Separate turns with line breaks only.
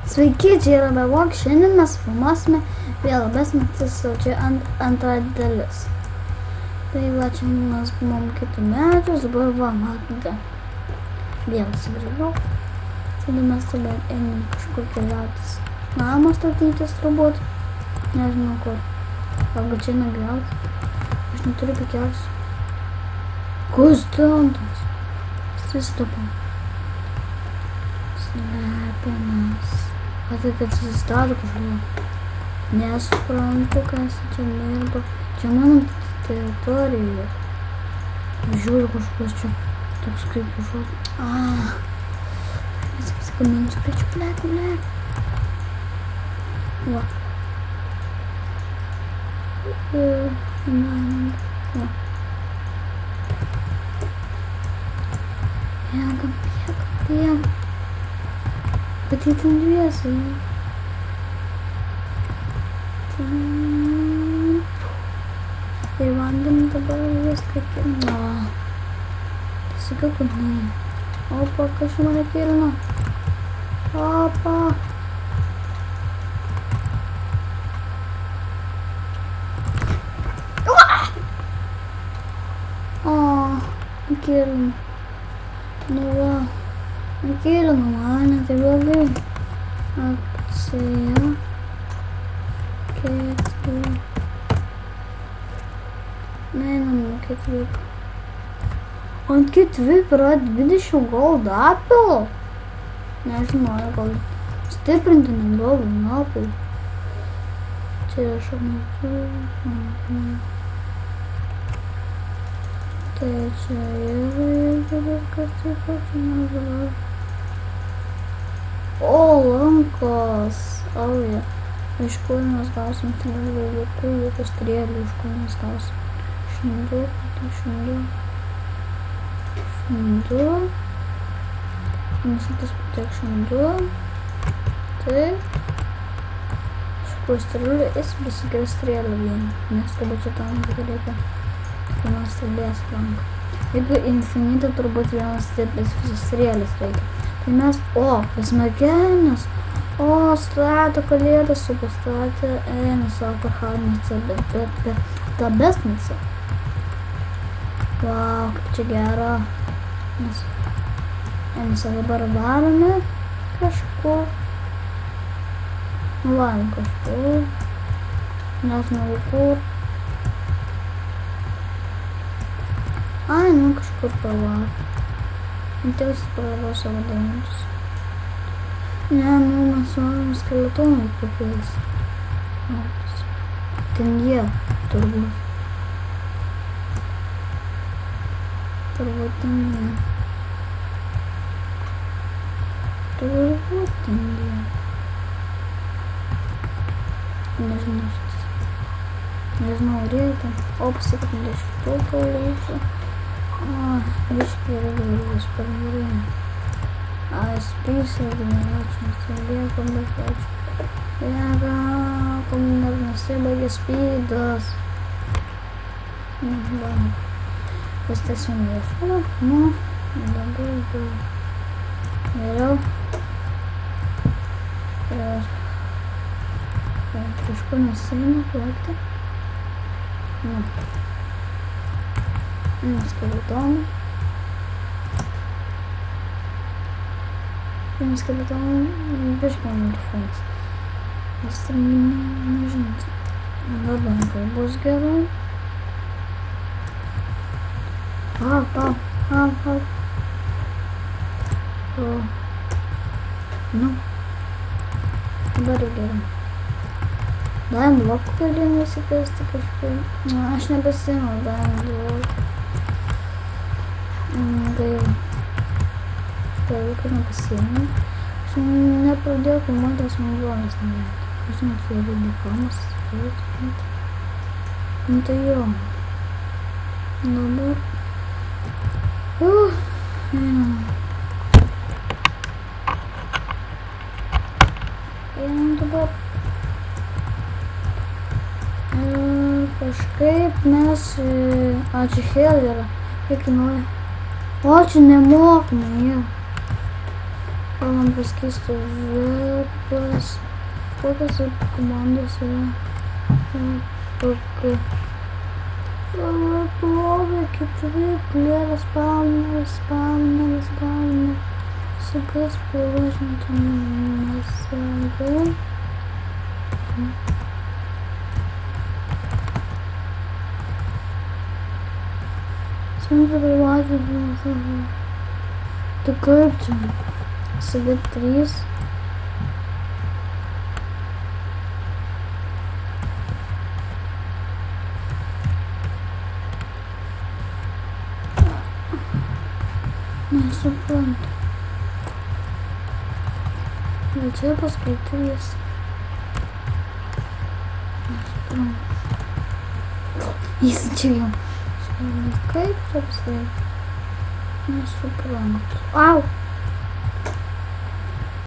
Sveiki, čia yra Bevok, šiandien mes filmuosime vėl besmetis, o čia antra dalis. Tai va, čia mes buvom kitų medžius, dabar va, matote, vėl sugrįžau. Tada mes tada einam kažkur keliautis. Namą statytis turbūt, nežinau kur. Galbūt čia negriauti. Aš neturiu pikiausių. Kus tantas? Susitapau. Slepiamas. Tai kad susistato kažkur. Nesuprantu, kas čia dirba. Čia mano teritorija. Žiūriu kažkas čia. Toks kaip kažkas. Viskas kaminčių pečių, blek. Va. Va. Bėgam. Bet jie ten dviesi. Ir vandenį dabar viską pilna. Tai sakiau, kad ne. Opa, kažkaip mane pilna. Opa. Kilno. Nu va. Kilno mane, tai blogai. Akcija. Ketvirta. Neinam ketvirta. Ant ketvirta yra 20 gold apelų. Nežinau, gal stiprinti nedaug apelų. Čia yra šarmatų. Tai čia yra kas taip pat nežinau. O, lankos. Auja. Iš kur mes gausim vaikų, jokių strėlių, iš kur mes gausim. Šindu. Nesatas patiek šindu. Taip. Iš kur strėlių, jis besigiria strėlių vieną. Nes turbūt čia tam reikia. Vienas strėlės ranka. Jeigu infinitą turbūt vienas strėlės reikia. Tai mes, pasmegenės. Stato kalėdas su pastatė, eina savo parhadnicą, bet ta besnica. Vau, kaip čia gera. Mes dabar varome kažkur. Varom kažkur. Nežinau kur. Kažkur pavaro. Tėvas pavaro savo dainus. Mes varom skeletonai papils. Ten jie, turbūt. Turbūt ten jie. Nežinau, reikia. Pasakyt, 10 reikia. Biškai yra galvos per gerai. Spėsiu, jeigu neračiau, tai liekam beklačiu. Liekam, dar nesibaigė spydas. Pastasim viešą. Dabar jau. Geriau. Kažkur nesieina plakti. Skeletonų. Biškai mikrofons. Nes tam nežinot. Dabar gal bus gerai. Dabar gerai. Daim blokų galėjom įsikesti kažkaip. Aš nebesimu daim blokų. Gaila. Gaila, kad nepasiėmė. Aš nepradėjau filmuotis naujojas naujai. Aš žinot, labai dėkomas. Tai jo. Dabar. Einam dabar. Kažkaip mes... Čia hell yra. Kiek kainuoja? O, čia nemokamai, jie. Galim paskeisti verbas. Kokios komandos yra? PK. Plovė, keturi, plėras, spalneris, sugas, pavažinti, nesagai. Centro važiuoju, tai kaip čia? Saga 3. Nesuprantu. Bet čia paskui 3. Nesuprantu. Jis čia jau. Kaip čia paskui? Nesuprantu. Au!